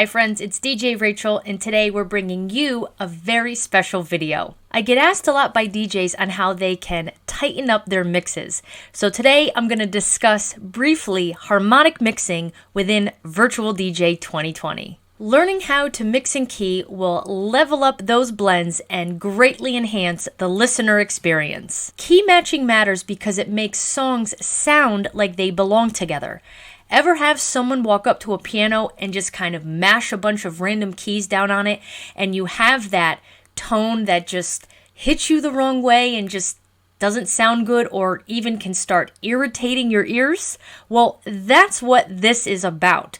Hi friends, it's DJ Rachel, and today we're bringing you a very special video. I get asked a lot by DJs on how they can tighten up their mixes. So today I'm going to discuss briefly harmonic mixing within Virtual DJ 2020. Learning how to mix in key will level up those blends and greatly enhance the listener experience. Key matching matters because it makes songs sound like they belong together. Ever have someone walk up to a piano and just kind of mash a bunch of random keys down on it, and you have that tone that just hits you the wrong way and just doesn't sound good or even can start irritating your ears? Well, that's what this is about.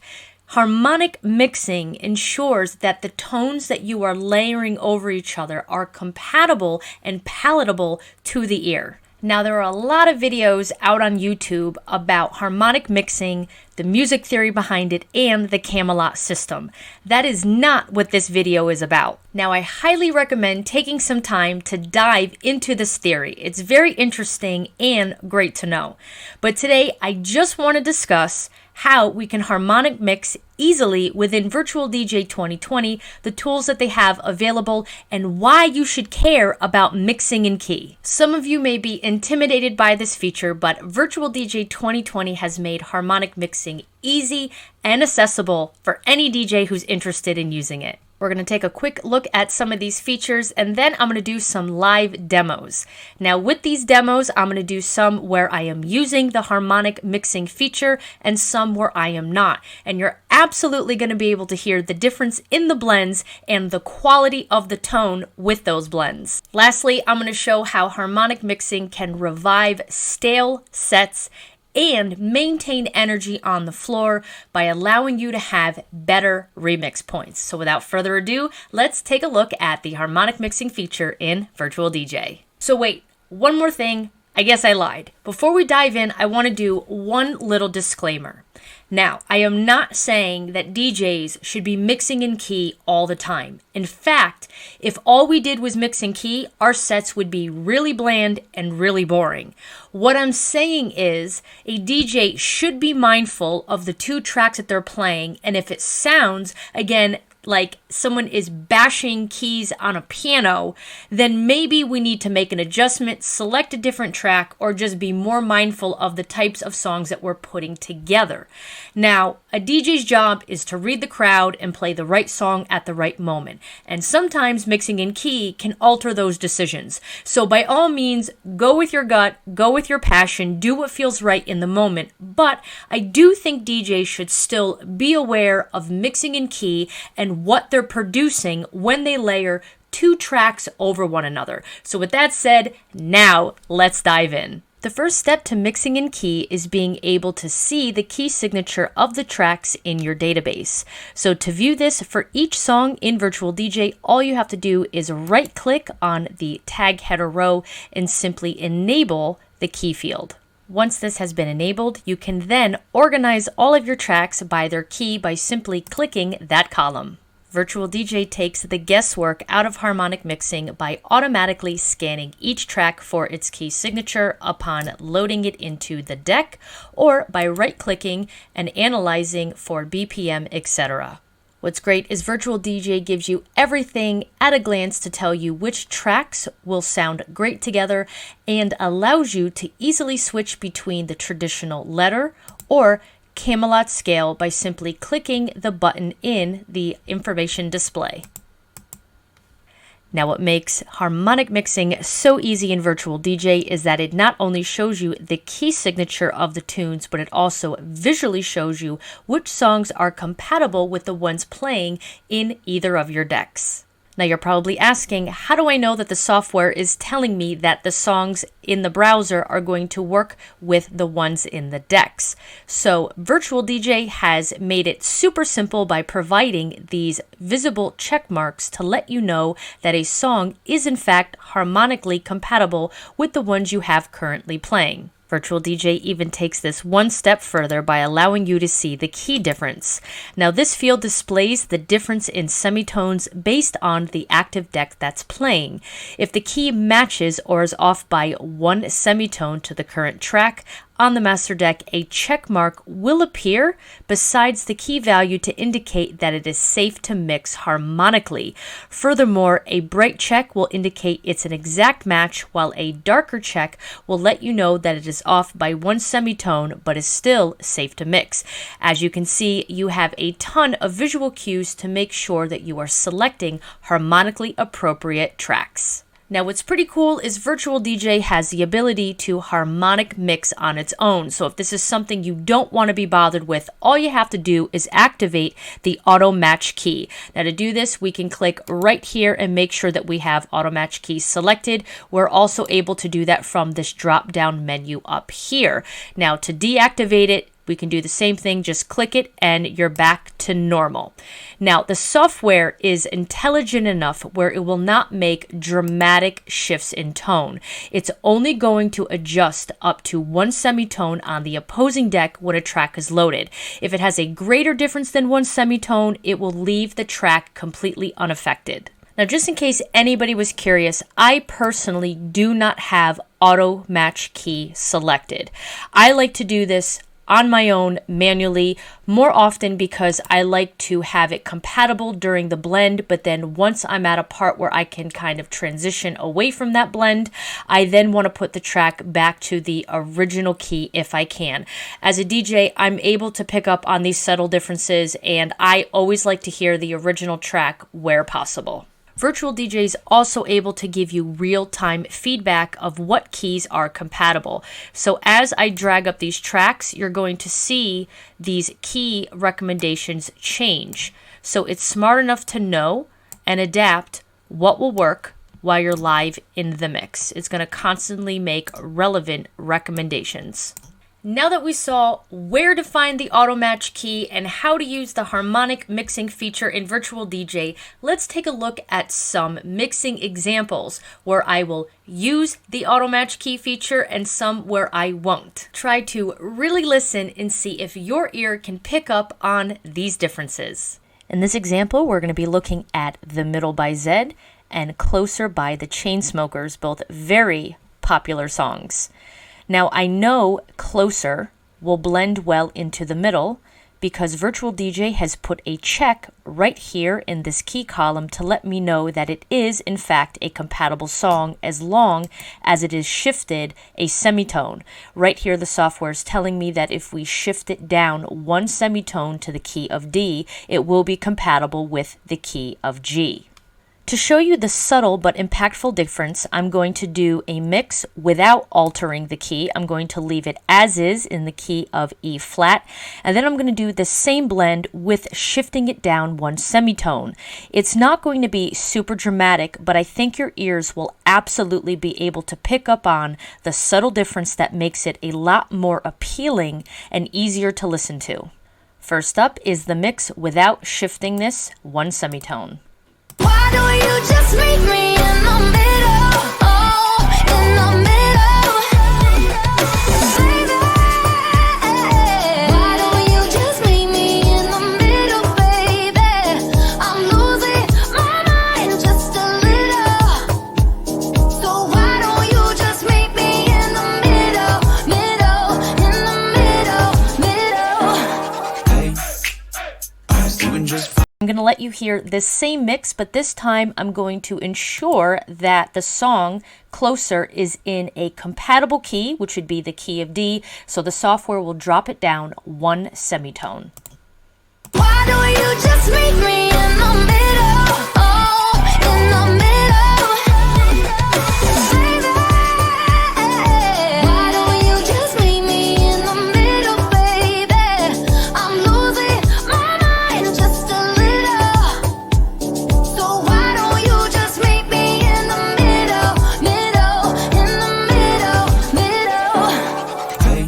Harmonic mixing ensures that the tones that you are layering over each other are compatible and palatable to the ear. Now, there are a lot of videos out on YouTube about harmonic mixing, the music theory behind it, and the Camelot system. That is not what this video is about. Now, I highly recommend taking some time to dive into this theory. It's very interesting and great to know. But today, I just want to discuss how we can harmonic mix easily within Virtual DJ 2020, the tools that they have available, and why you should care about mixing in key. Some of you may be intimidated by this feature, but Virtual DJ 2020 has made harmonic mixing easy and accessible for any DJ who's interested in using it. We're going to take a quick look at some of these features, and then I'm going to do some live demos. Now, with these demos, I'm going to do some where I am using the harmonic mixing feature and some where I am not. And you're absolutely going to be able to hear the difference in the blends and the quality of the tone with those blends. Lastly, I'm going to show how harmonic mixing can revive stale sets and maintain energy on the floor by allowing you to have better remix points. So without further ado, let's take a look at the harmonic mixing feature in Virtual DJ. So wait, one more thing. I guess I lied. Before we dive in, I want to do one little disclaimer. Now, I am not saying that DJs should be mixing in key all the time. In fact, if all we did was mix in key, our sets would be really bland and really boring. What I'm saying is a DJ should be mindful of the two tracks that they're playing, and if it sounds, again, like someone is bashing keys on a piano, then maybe we need to make an adjustment, select a different track, or just be more mindful of the types of songs that we're putting together. Now, a DJ's job is to read the crowd and play the right song at the right moment. And sometimes mixing in key can alter those decisions. So by all means, go with your gut, go with your passion, do what feels right in the moment. But I do think DJs should still be aware of mixing in key and what they're producing when they layer two tracks over one another. So with that said, now let's dive in. The first step to mixing in key is being able to see the key signature of the tracks in your database. So to view this for each song in Virtual DJ, all you have to do is right-click on the tag header row and simply enable the key field. Once this has been enabled, you can then organize all of your tracks by their key by simply clicking that column. Virtual DJ takes the guesswork out of harmonic mixing by automatically scanning each track for its key signature upon loading it into the deck, or by right-clicking and analyzing for BPM, etc. What's great is Virtual DJ gives you everything at a glance to tell you which tracks will sound great together and allows you to easily switch between the traditional letter or Camelot scale by simply clicking the button in the information display. Now, what makes harmonic mixing so easy in Virtual DJ is that it not only shows you the key signature of the tunes, but it also visually shows you which songs are compatible with the ones playing in either of your decks. Now, you're probably asking, how do I know that the software is telling me that the songs in the browser are going to work with the ones in the decks? So Virtual DJ has made it super simple by providing these visible check marks to let you know that a song is in fact harmonically compatible with the ones you have currently playing. Virtual DJ even takes this one step further by allowing you to see the key difference. Now, this field displays the difference in semitones based on the active deck that's playing. If the key matches or is off by one semitone to the current track, on the master deck, a check mark will appear besides the key value to indicate that it is safe to mix harmonically. Furthermore, a bright check will indicate it's an exact match, while a darker check will let you know that it is off by 1 semitone but is still safe to mix. As you can see, you have a ton of visual cues to make sure that you are selecting harmonically appropriate tracks. Now, what's pretty cool is Virtual DJ has the ability to harmonic mix on its own. So if this is something you don't want to be bothered with, all you have to do is activate the auto match key. Now, to do this, we can click right here and make sure that we have auto match key selected. We're also able to do that from this drop down menu up here. Now, to deactivate it, we can do the same thing, just click it and you're back to normal. Now, the software is intelligent enough where it will not make dramatic shifts in tone. It's only going to adjust up to 1 semitone on the opposing deck when a track is loaded. If it has a greater difference than 1 semitone, it will leave the track completely unaffected. Now, just in case anybody was curious, I personally do not have auto match key selected. I like to do this on my own manually more often because I like to have it compatible during the blend, but then once I'm at a part where I can kind of transition away from that blend, I then want to put the track back to the original key if I can. As a DJ, I'm able to pick up on these subtle differences, and I always like to hear the original track where possible. Virtual DJ is also able to give you real-time feedback of what keys are compatible. So as I drag up these tracks, you're going to see these key recommendations change. So it's smart enough to know and adapt what will work while you're live in the mix. It's going to constantly make relevant recommendations. Now that we saw where to find the auto match key and how to use the harmonic mixing feature in Virtual DJ, let's take a look at some mixing examples where I will use the auto match key feature and some where I won't. Try to really listen and see if your ear can pick up on these differences. In this example, we're going to be looking at The Middle by Zedd and Closer by the Chainsmokers, both very popular songs. Now, I know Closer will blend well into The Middle because Virtual DJ has put a check right here in this key column to let me know that it is, in fact, a compatible song as long as it is shifted a semitone. Right here, the software is telling me that if we shift it down 1 semitone to the key of D, it will be compatible with the key of G. To show you the subtle but impactful difference, I'm going to do a mix without altering the key. I'm going to leave it as is in the key of E flat, and then I'm going to do the same blend with shifting it down 1 semitone. It's not going to be super dramatic, but I think your ears will absolutely be able to pick up on the subtle difference that makes it a lot more appealing and easier to listen to. First up is the mix without shifting this 1 semitone. Why don't you just meet me in the middle? Oh, in the middle. Baby, why don't you just meet me in the middle, baby? I'm losing my mind just a little. So why don't you just meet me in the middle, in the middle. Hey, I was doing just fine. I'm going to let you hear this same mix, but this time I'm going to ensure that the song Closer is in a compatible key, which would be the key of D, so the software will drop it down 1 semitone. Why don't you just meet me in the middle? Oh, in the middle. Baby, why don't you just meet me in the middle, baby? I'm losing my mind just a little. So why don't you just meet me in the middle, in the middle. Hey,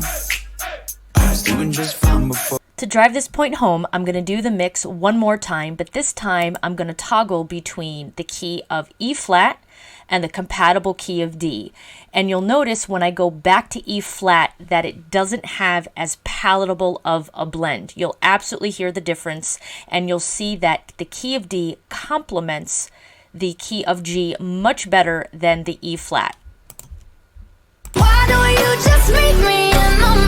I was doing just fine before. To drive this point home, I'm going to do the mix one more time, but this time I'm going to toggle between the key of E flat and the compatible key of D. And you'll notice when I go back to E flat that it doesn't have as palatable of a blend. You'll absolutely hear the difference, and you'll see that the key of D complements the key of G much better than the E flat. Why don't you just meet me in the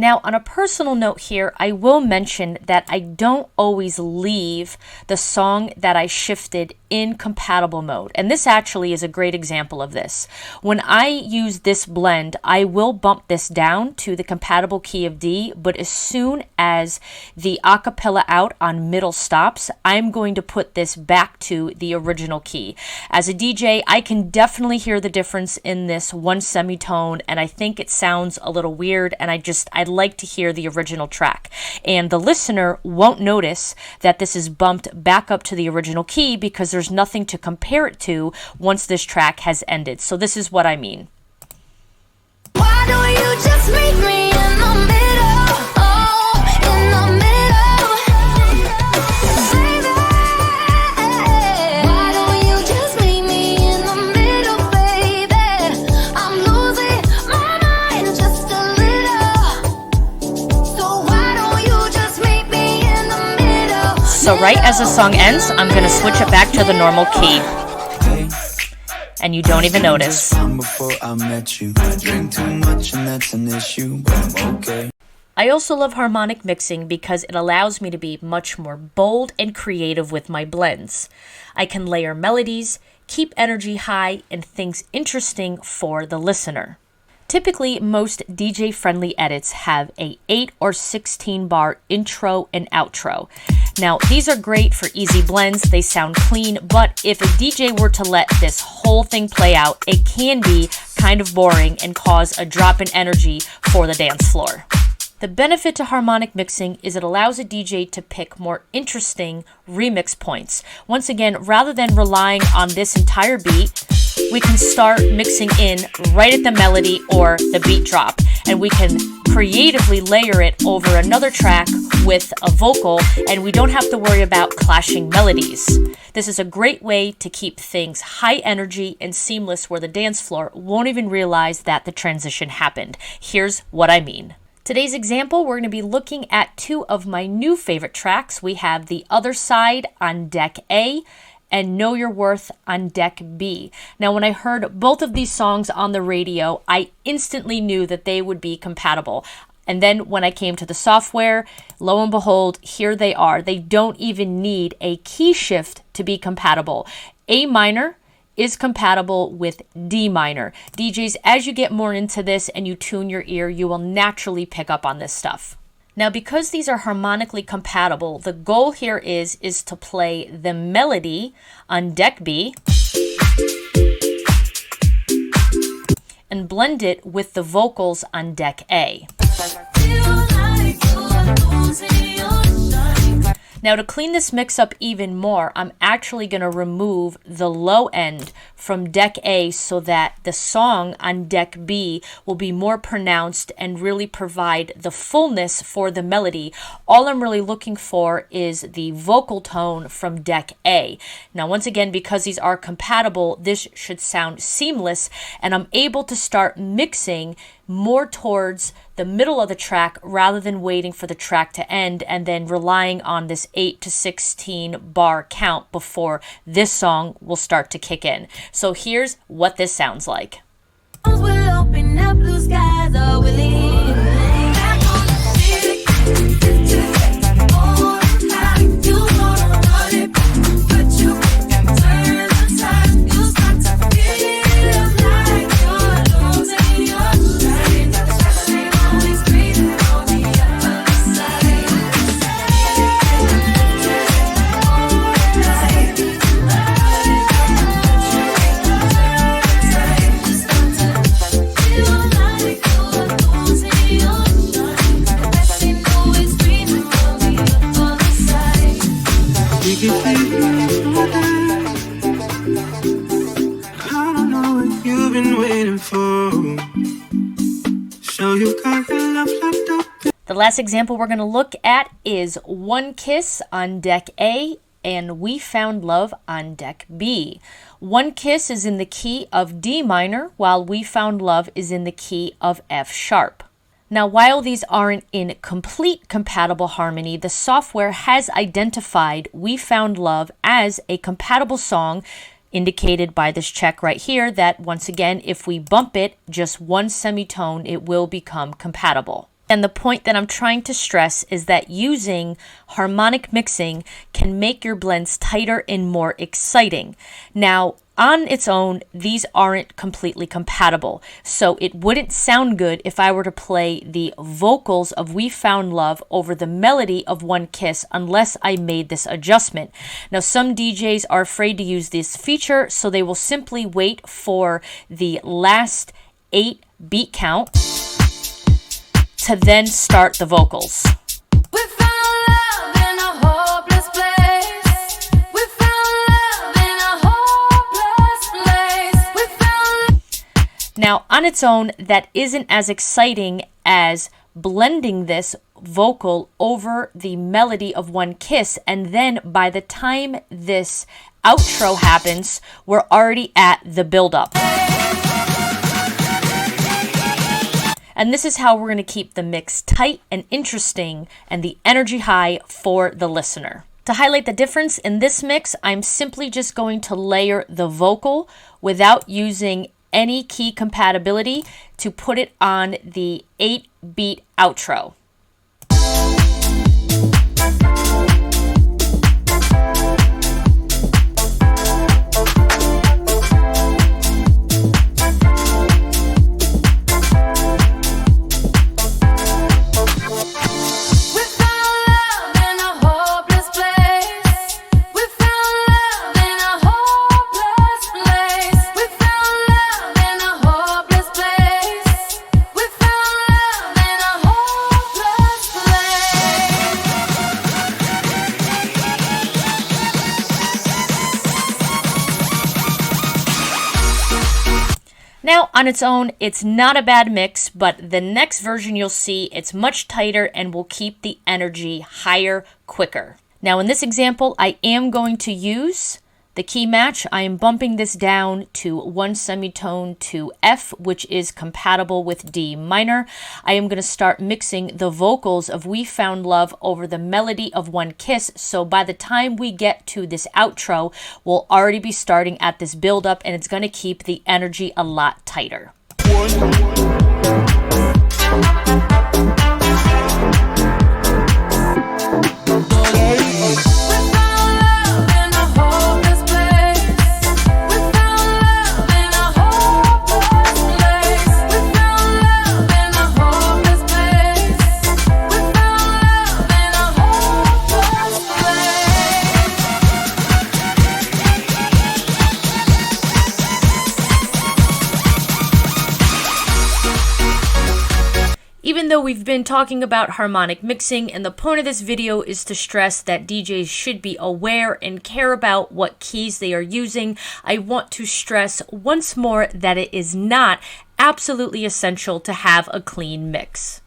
Now, on a personal note here, I will mention that I don't always leave the song that I shifted in compatible mode. And this actually is a great example of this. When I use this blend, I will bump this down to the compatible key of D, but as soon as the acapella out on middle stops, I'm going to put this back to the original key. As a DJ, I can definitely hear the difference in this one semitone, and I think it sounds a little weird, and I'd like to hear the original track. And the listener won't notice that this is bumped back up to the original key because there's nothing to compare it to once this track has ended. So this is what I mean. Why don't you just meet me in the middle? Oh, in the middle. Baby, why don't you just meet me in the middle, baby? I'm losing my mind just a little. So why don't you just meet me in the middle? So right as the song ends, I'm going to switch it back to the normal key. And you don't even notice. Before I met you, I drink too much and that's an issue, but I'm okay. I also love harmonic mixing because it allows me to be much more bold and creative with my blends. I can layer melodies, keep energy high, and things interesting for the listener. Typically, most DJ-friendly edits have a 8 or 16 bar intro and outro. Now, these are great for easy blends, they sound clean, but if a DJ were to let this whole thing play out, it can be kind of boring and cause a drop in energy for the dance floor. The benefit to harmonic mixing is it allows a DJ to pick more interesting remix points. Once again, rather than relying on this entire beat, we can start mixing in right at the melody or the beat drop, and we can creatively layer it over another track with a vocal, and we don't have to worry about clashing melodies. This is a great way to keep things high energy and seamless where the dance floor won't even realize that the transition happened. Here's what I mean. Today's example, we're going to be looking at two of my new favorite tracks. We have The Other Side on deck A and Know Your Worth on deck B. Now, when I heard both of these songs on the radio, I instantly knew that they would be compatible. And then when I came to the software, lo and behold, here they are. They don't even need a key shift to be compatible. A minor is compatible with D minor. DJs, as you get more into this and you tune your ear, you will naturally pick up on this stuff. Now, because these are harmonically compatible, the goal here is to play the melody on deck B and blend it with the vocals on deck A. Now, to clean this mix up even more, I'm actually going to remove the low end from deck A so that the song on deck B will be more pronounced and really provide the fullness for the melody. All I'm really looking for is the vocal tone from deck A. Now, once again, because these are compatible, this should sound seamless, and I'm able to start mixing more towards the middle of the track rather than waiting for the track to end and then relying on this 8 to 16 bar count before this song will start to kick in. So here's what this sounds like. We'll open up blue skies, oh, we'll leave. The last example we're going to look at is One Kiss on deck A and We Found Love on deck B. One Kiss is in the key of D minor, while We Found Love is in the key of F sharp. Now, while these aren't in complete compatible harmony, the software has identified We Found Love as a compatible song, indicated by this check right here that, once again, if we bump it just one semitone, it will become compatible. And the point that I'm trying to stress is that using harmonic mixing can make your blends tighter and more exciting. Now, on its own, these aren't completely compatible, so it wouldn't sound good if I were to play the vocals of We Found Love over the melody of One Kiss unless I made this adjustment. Now, some DJs are afraid to use this feature, so they will simply wait for the last 8 beat count to then start the vocals. We found love in a hopeless place. We found love in a hopeless place. We found. Now, on its own, that isn't as exciting as blending this vocal over the melody of One Kiss, and then by the time this outro happens, we're already at the build-up. And this is how we're going to keep the mix tight and interesting and the energy high for the listener. To highlight the difference in this mix, I'm simply just going to layer the vocal without using any key compatibility to put it on the 8-beat outro. Now, on its own, it's not a bad mix, but the next version you'll see it's much tighter and will keep the energy higher quicker. Now, in this example, I am going to use the key match. I am bumping this down to 1 semitone to F, which is compatible with D minor. I am going to start mixing the vocals of We Found Love over the melody of One Kiss. So by the time we get to this outro, we'll already be starting at this build up, and it's going to keep the energy a lot tighter. Even though we've been talking about harmonic mixing, and the point of this video is to stress that DJs should be aware and care about what keys they are using, I want to stress once more that it is not absolutely essential to have a clean mix.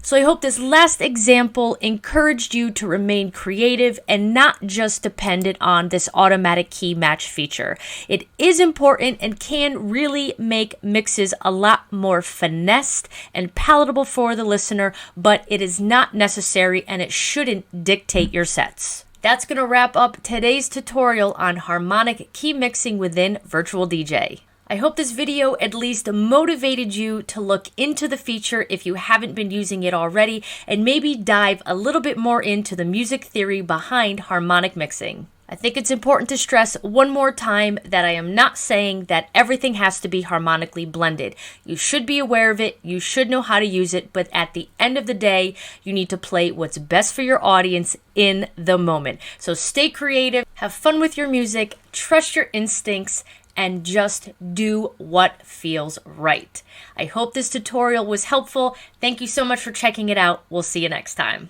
So I hope this last example encouraged you to remain creative and not just dependent on this automatic key match feature. It is important and can really make mixes a lot more finessed and palatable for the listener, but it is not necessary and it shouldn't dictate your sets. That's going to wrap up today's tutorial on harmonic key mixing within Virtual DJ. I hope this video at least motivated you to look into the feature if you haven't been using it already, and maybe dive a little bit more into the music theory behind harmonic mixing. I think it's important to stress one more time that I am not saying that everything has to be harmonically blended. You should be aware of it, you should know how to use it, but at the end of the day, you need to play what's best for your audience in the moment. So stay creative, have fun with your music, trust your instincts, and just do what feels right. I hope this tutorial was helpful. Thank you so much for checking it out. We'll see you next time.